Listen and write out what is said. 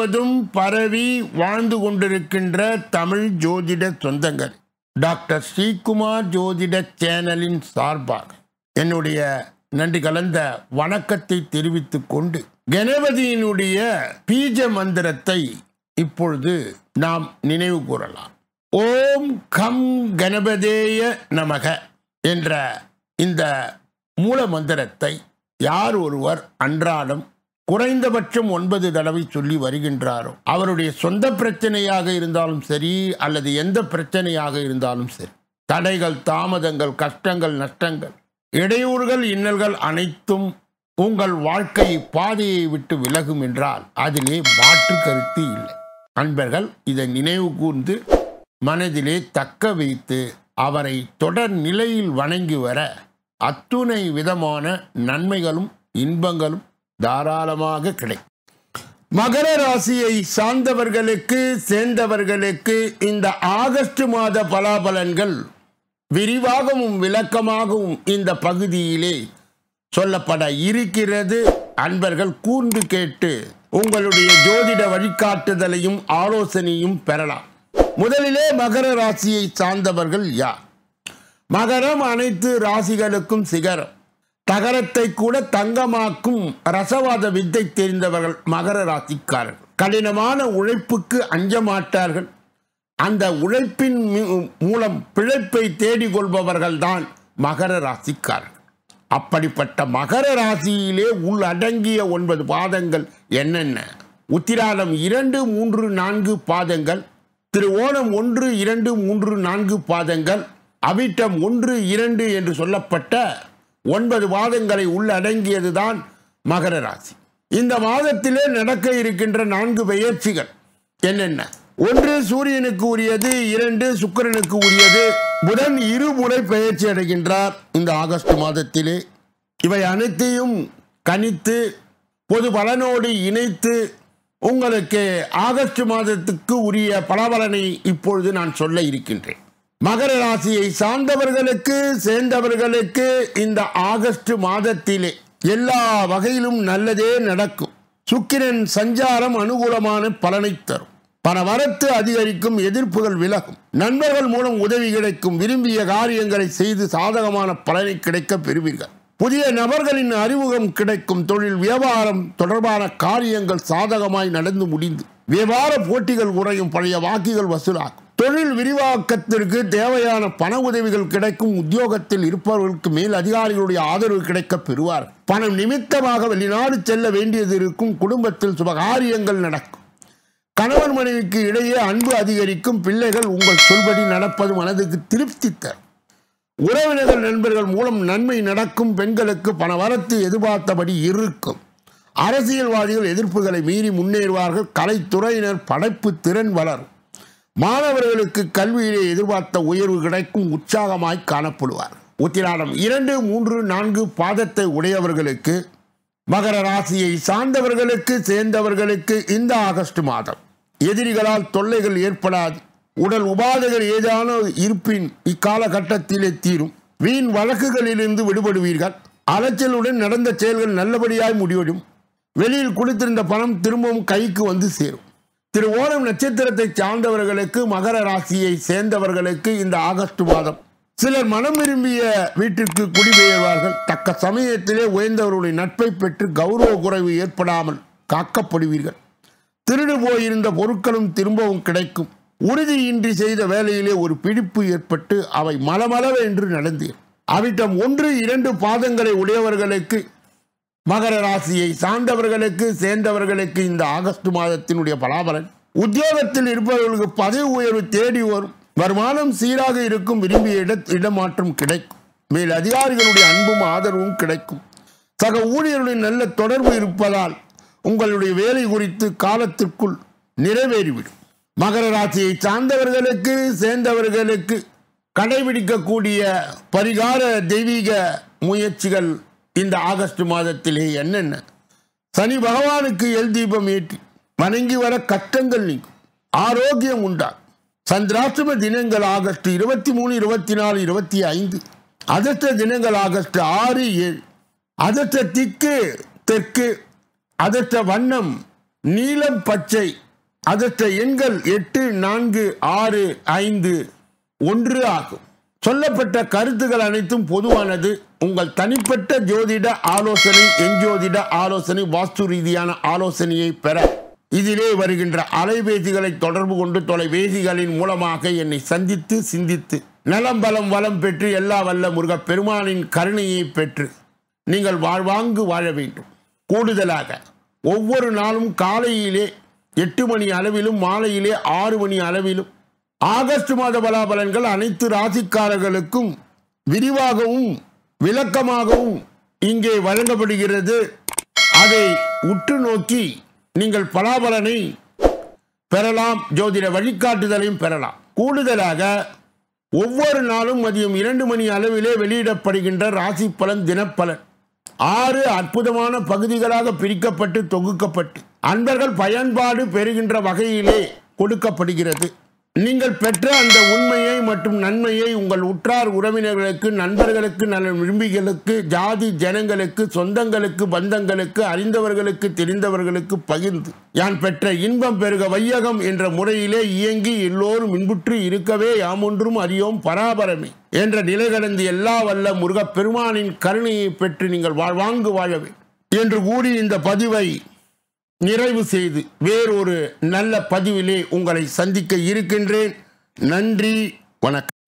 முழுவதும் பரவி வாழ்ந்து கொண்டிருக்கின்ற தமிழ் ஜோதிட சொந்தங்கள், டாக்டர் ஸ்ரீகுமார் ஜோதிட சேனலின் சார்பாக என்னுடைய நன்றி கலந்த வணக்கத்தை தெரிவித்துக் கொண்டு, கணபதியினுடைய பீஜ மந்திரத்தை இப்பொழுது நாம் நினைவு கூறலாம். ஓம் கம் கணபதேய நமக என்ற இந்த மூல மந்திரத்தை யார் ஒருவர் அன்றாடம் குறைந்தபட்சம் 9 தடவை சொல்லி வருகின்றாரோ, அவருடைய சொந்த பிரச்சனையாக இருந்தாலும் சரி அல்லது எந்த பிரச்சனையாக இருந்தாலும் சரி, தடைகள், தாமதங்கள், கஷ்டங்கள், நஷ்டங்கள், இடையூறுகள், இன்னல்கள் அனைத்தும் உங்கள் வாழ்க்கை பாதையை விட்டு விலகும் என்றால் அதிலே மாற்று கருத்து இல்லை. அன்பர்கள் இதை நினைவு கூர்ந்து மனதிலே தக்க வைத்து அவரை தொடர் நிலையில் வணங்கி வர அத்துணை விதமான நன்மைகளும் இன்பங்களும் தாராளமாக கிடைக்கும். மகர ராசியை சார்ந்தவர்களுக்கு சேர்ந்தவர்களுக்கு இந்த ஆகஸ்ட் மாத பலாபலன்கள் விரிவாகவும் விளக்கமாகவும் இந்த பகுதியிலே சொல்லப்பட இருக்கிறது. அன்பர்கள் கூர்ந்து கேட்டு உங்களுடைய ஜோதிட வழிகாட்டுதலையும் ஆலோசனையும் பெறலாம். முதலிலே மகர ராசியை சார்ந்தவர்கள் யார்? மகரம் அனைத்து ராசிகளுக்கும் சிகரம். தகரத்தை கூட தங்கமாக்கும் ரசவாத வித்தை தெரிந்தவர்கள் மகர ராசிக்காரர்கள். கடினமான உழைப்புக்கு அஞ்ச மாட்டார்கள். அந்த உழைப்பின் மூலம் பிழைப்பை தேடிக்கொள்பவர்கள் தான் மகர ராசிக்காரர்கள். அப்படிப்பட்ட மகர ராசியிலே உள்ளடங்கிய 9 பாதங்கள் என்னென்ன? உத்திராடம் 2, 3, 4 பாதங்கள், திருவோணம் 1, 2, 3, 4 பாதங்கள், அவிட்டம் 1, 2 என்று சொல்லப்பட்ட 9 பாதங்களை உள்ளடங்கியதுதான் மகர ராசி. இந்த மாதத்திலே நடக்க இருக்கின்ற 4 பெயர்ச்சிகள் என்னென்ன? 1 சூரியனுக்கு உரியது, 2 சுக்கிரனுக்கு உரியது. புதன் 2 முறை பெயர்ச்சி அடைகின்றார் இந்த ஆகஸ்ட் மாதத்திலே. இவை அனைத்தையும் கணித்து பொது பலனோடு இணைத்து உங்களுக்கு ஆகஸ்ட் மாதத்துக்கு உரிய பலாபலனை இப்பொழுது நான் சொல்ல இருக்கின்றேன். மகர ராசியை சார்ந்தவர்களுக்கு சேர்ந்தவர்களுக்கு இந்த ஆகஸ்ட் மாதத்திலே எல்லா வகையிலும் நல்லதே நடக்கும். சுக்கிரன் சஞ்சாரம் அனுகூலமான பலனை தரும். பணவரத்து அதிகரிக்கும், எதிர்ப்புகள் விலகும், நண்பர்கள் மூலம் உதவி கிடைக்கும், விரும்பிய காரியங்களை செய்து சாதகமான பலனை கிடைக்க பெறுவீர்கள். புதிய நபர்களின் அறிமுகம் கிடைக்கும். தொழில் வியாபாரம் தொடர்பான காரியங்கள் சாதகமாய் நடந்து முடிந்து வியாபார போட்டிகள் குறையும், பழைய வாக்குகள் வசூலாகும். தொழில் விரிவாக்கத்திற்கு தேவையான பண உதவிகள் கிடைக்கும். உத்தியோகத்தில் இருப்பவர்களுக்கு மேல் அதிகாரிகளுடைய ஆதரவு கிடைக்க பெறுவார். பணம் நிமித்தமாக வெளிநாடு செல்ல வேண்டியது இருக்கும். குடும்பத்தில் சுபகாரியங்கள் நடக்கும். கணவன் மனைவிக்கு இடையே அன்பு அதிகரிக்கும். பிள்ளைகள் உங்கள் சொல்படி நடப்பது மனதுக்கு திருப்தி தரும். உறவினர்கள் நண்பர்கள் மூலம் நன்மை நடக்கும். பெண்களுக்கு பணவரத்து எதிர்பார்த்தபடி இருக்கும். அரசியல்வாதிகள் எதிர்ப்புகளை மீறி முன்னேறுவார்கள். கலைத்துறையினர் படைப்பு திறன் வளரும். மாணவர்களுக்கு கல்வியிலே எதிர்பார்த்த உயர்வு கிடைக்கும். உற்சாகமாய் காணப்படுவார். உத்திராடம் 2, 3, 4 பாதத்தை உடையவர்களுக்கு, மகர ராசியை சார்ந்தவர்களுக்கு சேர்ந்தவர்களுக்கு இந்த ஆகஸ்ட் மாதம் எதிரிகளால் தொல்லைகள் ஏற்படாது. உடல் உபாதைகள் ஏதான இருப்பின் இக்காலகட்டத்திலே தீரும். வீண் வழக்குகளிலிருந்து விடுபடுவீர்கள். அலைச்சலுடன் நடந்த செயல்கள் நல்லபடியாய் முடிவடும். வெளியில் குளித்திருந்த பணம் திரும்பவும் கைக்கு வந்து சேரும். திருவோணம் நட்சத்திரத்தை சார்ந்தவர்களுக்கு, மகர ராசியை சேர்ந்தவர்களுக்கு இந்த ஆகஸ்ட் மாதம் சிலர் மனம் விரும்பிய வீட்டிற்கு குடிபெயர்வார்கள். தக்க சமயத்திலே உயர்ந்தவர்களுடைய நட்பை பெற்று கௌரவ குறைவு ஏற்படாமல் காக்கப்படுவீர்கள். திருடு போயிருந்த பொருட்களும் திரும்பவும் கிடைக்கும். உறுதியின்றி செய்த வேலையிலே ஒரு பிடிப்பு ஏற்பட்டு அவை மலமளவென்று நடந்தேன். அவிட்டம் 1, 2 பாதங்களை உடையவர்களுக்கு, மகர ராசியை சார்ந்தவர்களுக்கு சேர்ந்தவர்களுக்கு இந்த ஆகஸ்ட் மாதத்தினுடைய பலாபலன். உத்தியோகத்தில் இருப்பவர்களுக்கு பதவி உயர்வு தேடி வரும். வருமானம் சீராக இருக்கும். விரும்பிய இடமாற்றம் கிடைக்கும். மேல் அதிகாரிகளுடைய அன்பும் ஆதரவும் கிடைக்கும். சக ஊழியர்களுடைய நல்ல தொடர்பு இருப்பதால் உங்களுடைய வேலை குறித்து காலத்திற்குள் நிறைவேறிவிடும். மகர ராசியை சார்ந்தவர்களுக்கு சேர்ந்தவர்களுக்கு கடைபிடிக்கக்கூடிய பரிகார தெய்வீக முயற்சிகள் இந்த ஆகஸ்ட் மாதத்திலே என்னென்ன? சனி பகவானுக்கு எல் தீபம் ஏற்றி வணங்கி வர கஷ்டங்கள் நீங்கும். ஆரோக்கியம் உண்டாகும். சந்திராஷ்டம தினங்கள் ஆகஸ்ட் 23, 24, 25. அதிர்ஷ்ட தினங்கள் ஆகஸ்ட் 6, 7. அதிர்ஷ்ட திக்கு தெற்கு. அதிர்ஷ்ட வண்ணம் நீலம் பச்சை அதற்ற எண்கள் 8465 ஆகும். சொல்லப்பட்ட கருத்துக்கள் அனைத்தும் பொதுவானது. உங்கள் தனிப்பட்ட ஜோதிட ஆலோசனை, எஞ்சோதிட ஆலோசனை, வாஸ்து ரீதியான ஆலோசனையை பெற இதிலே வருகின்ற அலைபேசிகளை தொடர்பு கொண்டு தொலைபேசிகளின் மூலமாக என்னை சந்தித்து சிந்தித்து நலம் பலம் வளம் பெற்று எல்லா வல்ல முருகப் பெருமானின் கருணையை பெற்று நீங்கள் வாழ்வாங்கு வாழ வேண்டும். கூடுதலாக ஒவ்வொரு நாளும் காலையிலே 8 மணி அளவிலும் மாலையிலே 6 மணி அளவிலும் ஆகஸ்ட் மாத பலாபலன்கள் அனைத்து ராசிக்காரர்களுக்கும் விரிவாகவும் விளக்கமாகவும் இங்கே வழங்கப்படுகிறது. அதை உற்று நோக்கி நீங்கள் பலாபலனை பெறலாம், ஜோதிட வழிகாட்டுதலையும் பெறலாம். கூடுதலாக ஒவ்வொரு நாளும் மதியம் 2 மணி அளவிலே வெளியிடப்படுகின்ற ராசி பலன், தினப்பலன் 6 அற்புதமான பகுதிகளாக பிரிக்கப்பட்டு தொகுக்கப்பட்டு அன்பர்கள் பயன்பாடு பெறுகின்ற வகையிலே கொடுக்கப்படுகிறது. நீங்கள் பெற்ற அந்த உண்மையை மற்றும் நன்மையை உங்கள் உற்றார் உறவினர்களுக்கு, நண்பர்களுக்கு, நல விரும்பிகளுக்கு, ஜாதி ஜனங்களுக்கு, சொந்தங்களுக்கு, பந்தங்களுக்கு, அறிந்தவர்களுக்கு, தெரிந்தவர்களுக்கு பகிர்ந்து யான் பெற்ற இன்பம் பெருக வையகம் என்ற முறையிலே இயங்கி எல்லோரும் இன்புற்று இருக்கவே யாமொன்றும் அறியோம் பராபரமே என்ற நிலை கடந்து எல்லா வல்ல முருகப் பெருமானின் கருணையை பெற்று நீங்கள் வாழ்வாங்கு வாழவே என்று கூறி இந்த பதிவை நிறைவு செய்து வேறொரு நல்ல பதிவிலே உங்களை சந்திக்க இருக்கின்றேன். நன்றி, வணக்கம்.